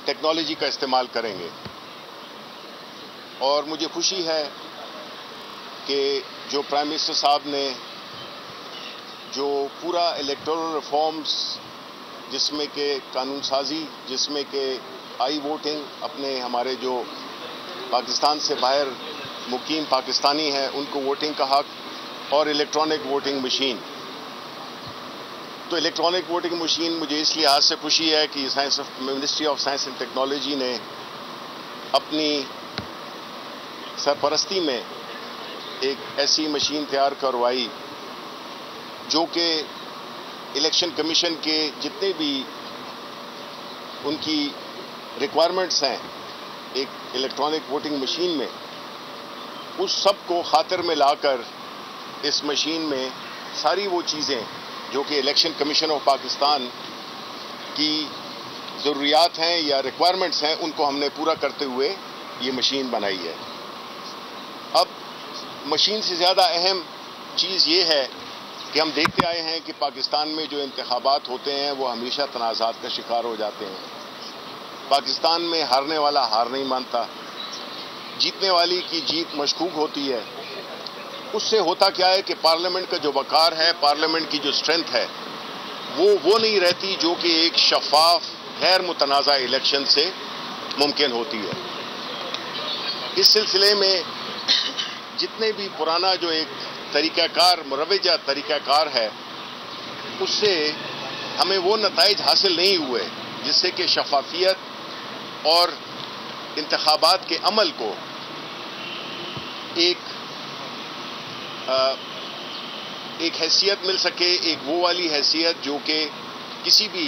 Technology کا استعمال کریں گے. اور مجھے خوشی ہے کہ جو پرائم منسٹر صاحب نے جو پورا الیکٹورل ریفارمز، جس میں کہ قانون سازی، جس میں کہ آئی ووٹنگ، اپنے ہمارے جو پاکستان سے باہر مقیم پاکستانی ہیں ان کو ووٹنگ کا حق، اور الیکٹرانک ووٹنگ مشین. تو الیکٹرانک ووٹنگ مشین مجھے اس لحاظ سے خوشی ہے کہ ministry of science and technology نے اپنی سرپرستی میں ایک ایسی مشین تیار کروائی جو کہ الیکشن کمیشن کے جتنے بھی ان کی ریکوائرمنٹس ہیں ایک الیکٹرانک ووٹنگ مشین میں، اس سب کو خاطر میں لا کر اس مشین میں ساری وہ چیزیں جو کہ الیکشن کمیشن آف پاکستان کی ضروریات ہیں یا ریکوائرمنٹس ہیں ان کو ہم نے پورا کرتے ہوئے یہ مشین بنائی ہے. اب مشین سے زیادہ اہم چیز یہ ہے کہ ہم دیکھتے آئے ہیں کہ پاکستان میں جو انتخابات ہوتے ہیں وہ ہمیشہ تنازعات کا شکار ہو جاتے ہیں. پاکستان میں ہارنے والا ہار نہیں مانتا، جیتنے والی کی جیت مشکوک ہوتی ہے. اس سے ہوتا کیا ہے کہ پارلیمنٹ کا جو وقار ہے، پارلیمنٹ کی جو اسٹرینتھ ہے، وہ نہیں رہتی جو کہ ایک شفاف غیر متنازع الیکشن سے ممکن ہوتی ہے. اس سلسلے میں جتنے بھی پرانا جو ایک طریقہ کار، مروجہ طریقہ کار ہے، اس سے ہمیں وہ نتائج حاصل نہیں ہوئے جس سے کہ شفافیت اور انتخابات کے عمل کو ایک حیثیت مل سکے، ایک وہ والی حیثیت جو کہ کسی بھی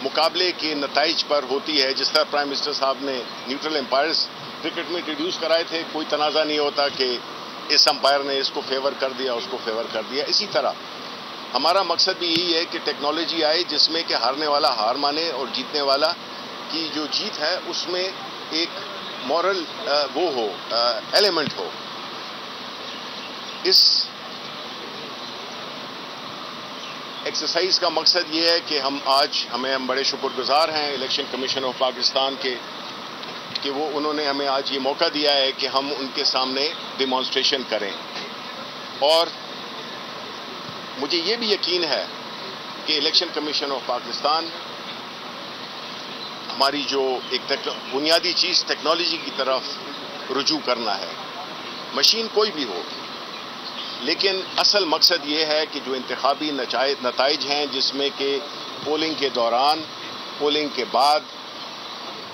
مقابلے کے نتائج پر ہوتی ہے. جس طرح پرائم منسٹر صاحب نے نیوٹرل امپائرز کرکٹ میں انٹروڈیوس کرائے تھے، کوئی تنازع نہیں ہوتا کہ اس امپائر نے اس کو فیور کر دیا، اس کو فیور کر دیا. اسی طرح ہمارا مقصد بھی یہی ہے کہ ٹیکنالوجی آئے جس میں کہ ہارنے والا ہار مانے اور جیتنے والا کی جو جیت ہے اس میں ایک مورل وہ ہو، ایلیمنٹ ہو. اس ایکسرسائز کا مقصد یہ ہے کہ ہم بڑے شکر گزار ہیں الیکشن کمیشن آف پاکستان کے کہ انہوں نے ہمیں آج یہ موقع دیا ہے کہ ہم ان کے سامنے ڈیمانسٹریشن کریں. اور مجھے یہ بھی یقین ہے کہ الیکشن کمیشن آف پاکستان ہماری جو ایک بنیادی چیز ٹیکنالوجی کی طرف رجوع کرنا ہے. مشین کوئی بھی ہو، لیکن اصل مقصد یہ ہے کہ جو انتخابی نتائج ہیں جس میں کہ پولنگ کے دوران، پولنگ کے بعد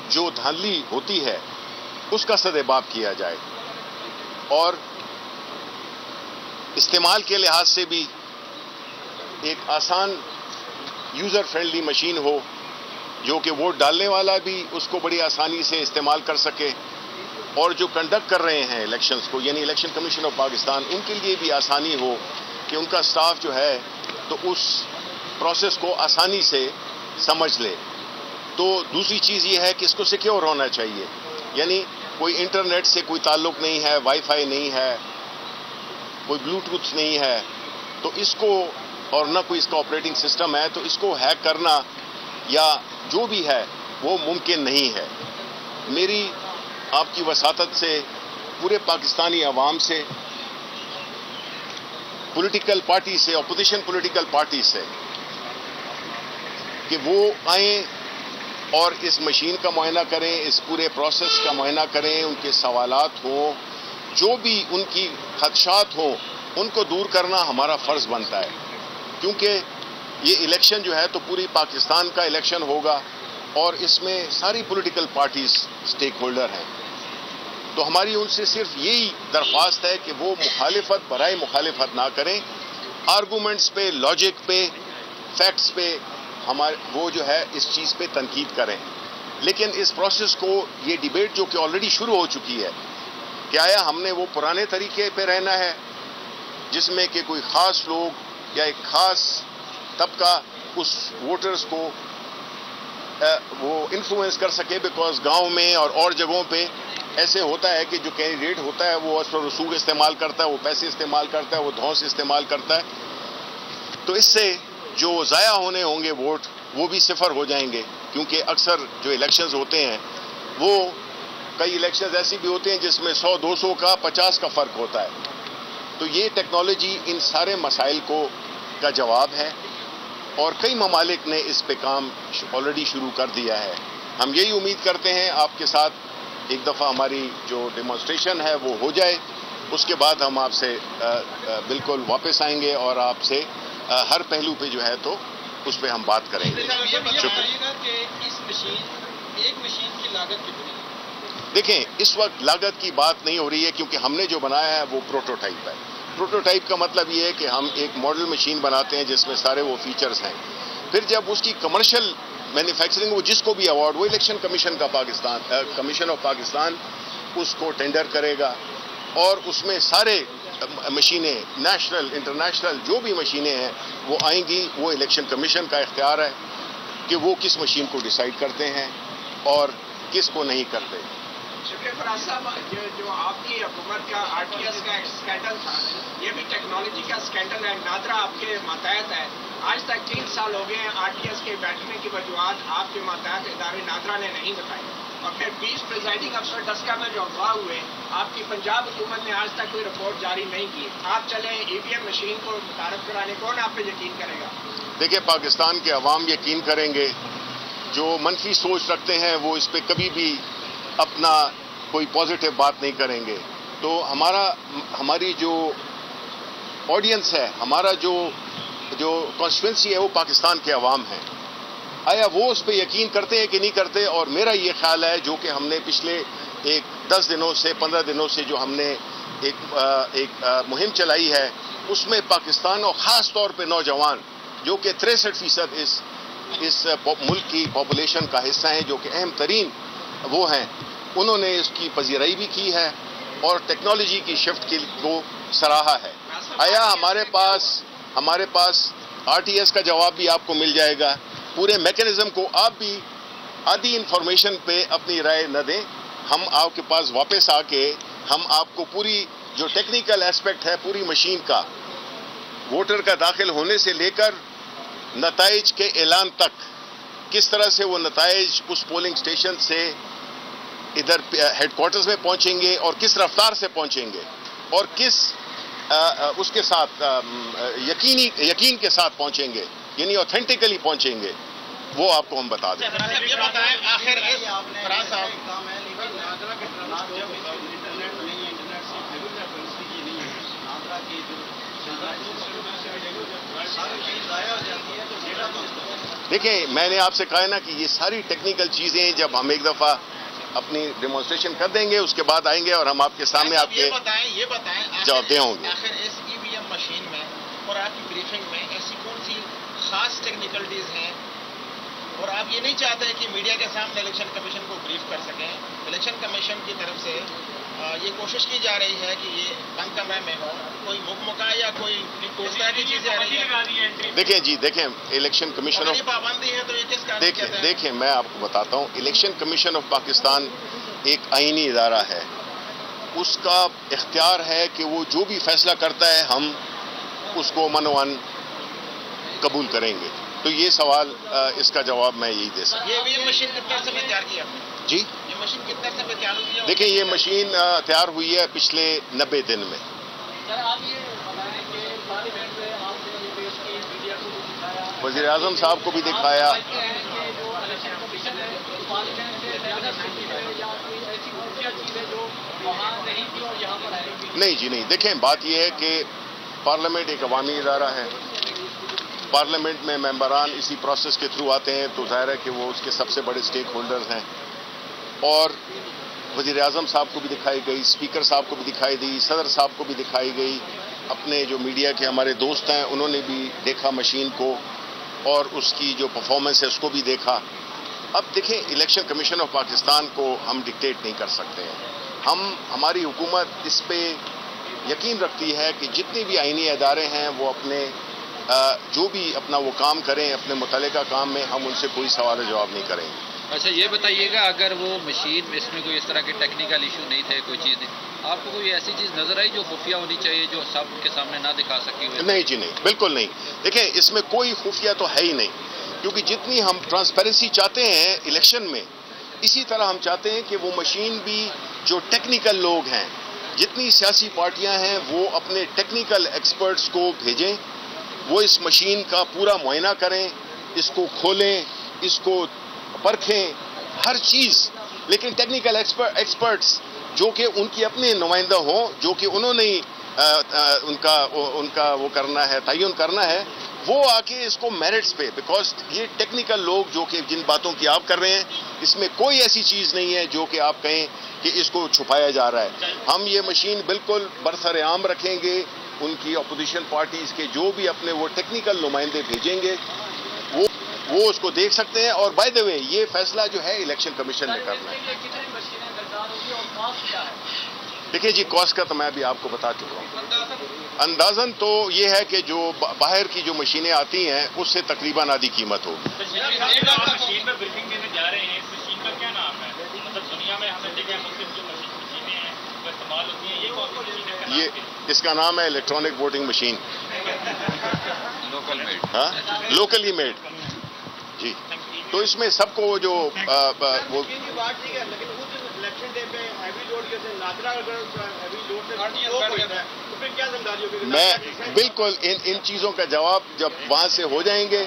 جو دھاندلی ہوتی ہے اس کا سدباب کیا جائے، اور استعمال کے لحاظ سے بھی ایک آسان یوزر فرینڈلی مشین ہو جو کہ ووٹ ڈالنے والا بھی اس کو بڑی آسانی سے استعمال کر سکے، اور جو کنڈکٹ کر رہے ہیں الیکشنز کو یعنی الیکشن کمیشن آف پاکستان، ان کے لیے بھی آسانی ہو کہ ان کا سٹاف جو ہے تو اس پروسیس کو آسانی سے سمجھ لے. تو دوسری چیز یہ ہے کہ اس کو سیکیور ہونا چاہیے، یعنی کوئی انٹرنیٹ سے کوئی تعلق نہیں ہے، وائی فائی نہیں ہے، کوئی بلوٹوتھ نہیں ہے، تو اس کو، اور نہ کوئی اس کا آپریٹنگ سسٹم ہے، تو اس کو ہیک کرنا یا جو بھی ہے وہ ممکن نہیں ہے. میری آپ کی وساطت سے پورے پاکستانی عوام سے، پولیٹیکل پارٹی سے، اپوزیشن پولیٹیکل پارٹی سے، کہ وہ آئیں اور اس مشین کا معائنہ کریں، اس پورے پروسیس کا معائنہ کریں، ان کے سوالات ہوں، جو بھی ان کی خدشات ہوں ان کو دور کرنا ہمارا فرض بنتا ہے. کیونکہ یہ الیکشن جو ہے تو پوری پاکستان کا الیکشن ہوگا اور اس میں ساری پولیٹیکل پارٹیز سٹیک ہولڈر ہیں. تو ہماری ان سے صرف یہی درخواست ہے کہ وہ مخالفت برائے مخالفت نہ کریں، آرگومنٹس پہ، لاجک پہ، فیکٹس پہ وہ جو ہے اس چیز پہ تنقید کریں. لیکن اس پروسیس کو، یہ ڈیبیٹ جو کہ آلریڈی شروع ہو چکی ہے کہ آیا ہم نے وہ پرانے طریقے پہ رہنا ہے جس میں کہ کوئی خاص لوگ یا ایک خاص طبقہ اس ووٹرز کو وہ انفلوئنس کر سکے، بیکاز گاؤں میں اور جگہوں پہ ایسے ہوتا ہے کہ جو کینڈیڈیٹ ہوتا ہے وہ اس پر رسوخ استعمال کرتا ہے، وہ پیسے استعمال کرتا ہے، وہ دھونس استعمال کرتا ہے. تو اس سے جو ضائع ہونے ہوں گے ووٹ وہ بھی صفر ہو جائیں گے، کیونکہ اکثر جو الیکشنز ہوتے ہیں وہ کئی الیکشنز ایسی بھی ہوتے ہیں جس میں 100 200 کا 50 کا فرق ہوتا ہے. تو یہ ٹیکنالوجی ان سارے مسائل کا جواب ہے، اور کئی ممالک نے اس پہ کام آلریڈی شروع کر دیا ہے. ہم یہی امید کرتے ہیں آپ کے ساتھ ایک دفعہ ہماری جو ڈیمانسٹریشن ہے وہ ہو جائے، اس کے بعد ہم آپ سے بالکل واپس آئیں گے اور آپ سے ہر پہلو پہ جو ہے تو اس پہ ہم بات کریں گے. ایک مشین کی لاگت کتنی؟ دیکھیں، اس وقت لاگت کی بات نہیں ہو رہی ہے، کیونکہ ہم نے جو بنایا ہے وہ پروٹوٹائپ ہے. پروٹوٹائپ کا مطلب یہ ہے کہ ہم ایک ماڈل مشین بناتے ہیں جس میں سارے وہ فیچرز ہیں. پھر جب اس کی کمرشل مینوفیکچرنگ، وہ جس کو بھی ایوارڈ، وہ الیکشن کمیشن آف پاکستان اس کو ٹینڈر کرے گا، اور اس میں سارے مشینیں نیشنل انٹرنیشنل جو بھی مشینیں ہیں وہ آئیں گی. وہ الیکشن کمیشن کا اختیار ہے کہ وہ کس مشین کو ڈیسائیڈ کرتے ہیں اور کس کو نہیں کرتے. شکریہ فراز صاحب. جو آپ کی حکومت کا آر ٹی ایس کا اسکینڈل تھا، یہ بھی ٹیکنالوجی کا اسکینڈل ہے. نادرا آپ کے ماتحت ہے. آج تک 3 سال ہو گئے ہیں آر ٹی ایس کے بیٹھنے کی وجوہات آپ کے ماتحت ادارے نادرا نے نہیں بتائی، اور پھر 20 پریزائڈنگ افسر ڈسکا میں جو افواہ ہوئے، آپ کی پنجاب حکومت نے آج تک کوئی رپورٹ جاری نہیں کی. آپ چلیں ای وی ایم مشین کو متعارف کرانے، کون آپ پہ یقین کرے گا؟ دیکھیں، پاکستان کے عوام یقین کریں گے. جو منفی سوچ رکھتے ہیں وہ اس پہ کبھی بھی اپنا کوئی پازیٹیو بات نہیں کریں گے. تو ہماری جو آڈینس ہے، ہمارا جو کانسٹیٹوئنسی ہے وہ پاکستان کے عوام ہیں. آیا وہ اس پہ یقین کرتے ہیں کہ نہیں کرتے؟ اور میرا یہ خیال ہے جو کہ ہم نے پچھلے 10 دنوں سے 15 دنوں سے جو ہم نے ایک مہم چلائی ہے، اس میں پاکستان اور خاص طور پہ نوجوان جو کہ 63% اس ملک کی پاپولیشن کا حصہ ہیں، جو کہ اہم ترین وہ ہیں، انہوں نے اس کی پذیرائی بھی کی ہے اور ٹیکنالوجی کی شفٹ کو سراہا ہے. آیا ہمارے پاس آر ٹی ایس کا جواب بھی آپ کو مل جائے گا. پورے میکینزم کو آپ بھی آدھی انفارمیشن پہ اپنی رائے نہ دیں. ہم آپ کے پاس واپس آ کے ہم آپ کو پوری جو ٹیکنیکل ایسپیکٹ ہے پوری مشین کا، ووٹر کا داخل ہونے سے لے کر نتائج کے اعلان تک، کس طرح سے وہ نتائج اس پولنگ اسٹیشن سے ادھر ہیڈ کوارٹرز میں پہنچیں گے اور کس رفتار سے پہنچیں گے اور کس اس کے ساتھ یقین کے ساتھ پہنچیں گے، یعنی اوتھینٹیکلی پہنچیں گے، وہ آپ کو ہم بتا دیں. دیکھیں، میں نے آپ سے کہا نا کہ یہ ساری ٹیکنیکل چیزیں جب ہم ایک دفعہ اپنی ڈیمانسٹریشن کر دیں گے، اس کے بعد آئیں گے اور ہم آپ کے سامنے آپ کے جواب دے ہوں گے. آخر اس ای وی ایم مشین میں اور آپ کی بریفنگ میں ایسی کون سی خاص ٹیکنیکلٹیز ہیں، اور آپ یہ نہیں چاہتے کہ میڈیا کے سامنے الیکشن کمیشن کو بریف کر سکیں؟ الیکشن کمیشن کی طرف سے یہ کوشش کی جا رہی ہے کہ یہ بند کمرے میں ہو، کوئی مکمکا یا کوئی اس طرح کی چیزیں آ رہی ہیں. دیکھیں الیکشن کمیشن آف پابندی ہے تو یہ کس کا؟ دیکھیں میں آپ کو بتاتا ہوں، الیکشن کمیشن آف پاکستان ایک آئینی ادارہ ہے. اس کا اختیار ہے کہ وہ جو بھی فیصلہ کرتا ہے ہم اس کو منوان قبول کریں گے. تو یہ سوال اس کا جواب میں یہی دے سکتا ہوں. یہ مشین کتنے عرصے میں تیار کی آپ نے؟ جی، یہ مشین کتنے عرصے میں تیار ہوئی ہے؟ دیکھیں، یہ مشین تیار ہوئی ہے پچھلے 90 دن میں. وزیر اعظم صاحب کو بھی دکھایا. نہیں جی نہیں، دیکھیں بات یہ ہے کہ پارلیمنٹ ایک عوامی ادارہ ہے. پارلیمنٹ میں ممبران اسی پروسیس کے تھرو آتے ہیں، تو ظاہر ہے کہ وہ اس کے سب سے بڑے سٹیک ہولڈرز ہیں. اور وزیر اعظم صاحب کو بھی دکھائی گئی، اسپیکر صاحب کو بھی دکھائی دی، صدر صاحب کو بھی دکھائی گئی. اپنے جو میڈیا کے ہمارے دوست ہیں انہوں نے بھی دیکھا مشین کو اور اس کی جو پرفارمنس ہے اس کو بھی دیکھا. اب دیکھیں، الیکشن کمیشن آف پاکستان کو ہم ڈکٹیٹ نہیں کر سکتے ہیں. ہماری حکومت اس پہ یقین رکھتی ہے کہ جتنے بھی آئینی ادارے ہیں وہ اپنے جو بھی اپنا وہ کام کریں، اپنے متعلقہ کام میں ہم ان سے کوئی سوال و جواب نہیں کریں گے. اچھا، یہ بتائیے گا اگر وہ مشین اس میں کوئی اس طرح کے ٹیکنیکل ایشو نہیں تھے، کوئی چیز نہیں، آپ کو کوئی ایسی چیز نظر آئی جو خفیہ ہونی چاہیے جو سب کے سامنے نہ دکھا سکی ہوئی؟ نہیں جی نہیں، بالکل نہیں. دیکھیں، اس میں کوئی خفیہ تو ہے ہی نہیں. کیونکہ جتنی ہم ٹرانسپیرنسی چاہتے ہیں الیکشن میں، اسی طرح ہم چاہتے ہیں کہ وہ مشین بھی جو ٹیکنیکل لوگ ہیں، جتنی سیاسی پارٹیاں ہیں، وہ اپنے ٹیکنیکل ایکسپرٹس کو بھیجیں، وہ اس مشین کا پورا معائنہ کریں، اس کو کھولیں، اس کو پرکھیں، ہر چیز، لیکن ٹیکنیکل ایکسپرٹس جو کہ ان کی اپنے نمائندہ ہوں، جو کہ انہوں نے ان کا وہ کرنا ہے، تعین کرنا ہے، وہ آ کے اس کو میرٹس پہ، بیکاز یہ ٹیکنیکل لوگ جو کہ جن باتوں کی آپ کر رہے ہیں، اس میں کوئی ایسی چیز نہیں ہے جو کہ آپ کہیں کہ اس کو چھپایا جا رہا ہے۔ ہم یہ مشین بالکل برسر عام رکھیں گے، ان کی اپوزیشن پارٹیز کے جو بھی اپنے وہ ٹیکنیکل نمائندے بھیجیں گے، وہ اس کو دیکھ سکتے ہیں، اور بائی دا وے یہ فیصلہ جو ہے الیکشن کمیشن نے کرنا ہے۔ دیکھیے جی، کاسٹ کا تو میں ابھی آپ کو بتا چکا ہوں، اندازاً تو یہ ہے کہ جو باہر کی جو مشینیں آتی ہیں اس سے تقریباً آدھی قیمت ہوگی۔ مشین میں بریفنگ دینے جا رہے ہیں، اس مشین کا کیا نام ہے؟ مطلب دنیا میں ہمیں دیکھیں مختلف جو مشینیں ہیں وہ استعمال ہوتی ہیں، یہ کون سی مشین ہے؟ یہ اس کا نام ہے electronic voting machine, local made, ہاں، لوکلی میڈ جی۔ تو اس میں سب کو جو وہ میں بالکل ان چیزوں کا جواب جب وہاں سے ہو جائیں گے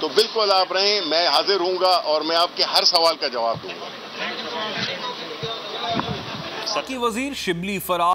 تو بالکل آپ رہیں، میں حاضر ہوں گا اور میں آپ کے ہر سوال کا جواب دوں گا۔ وزیر شبلی فرار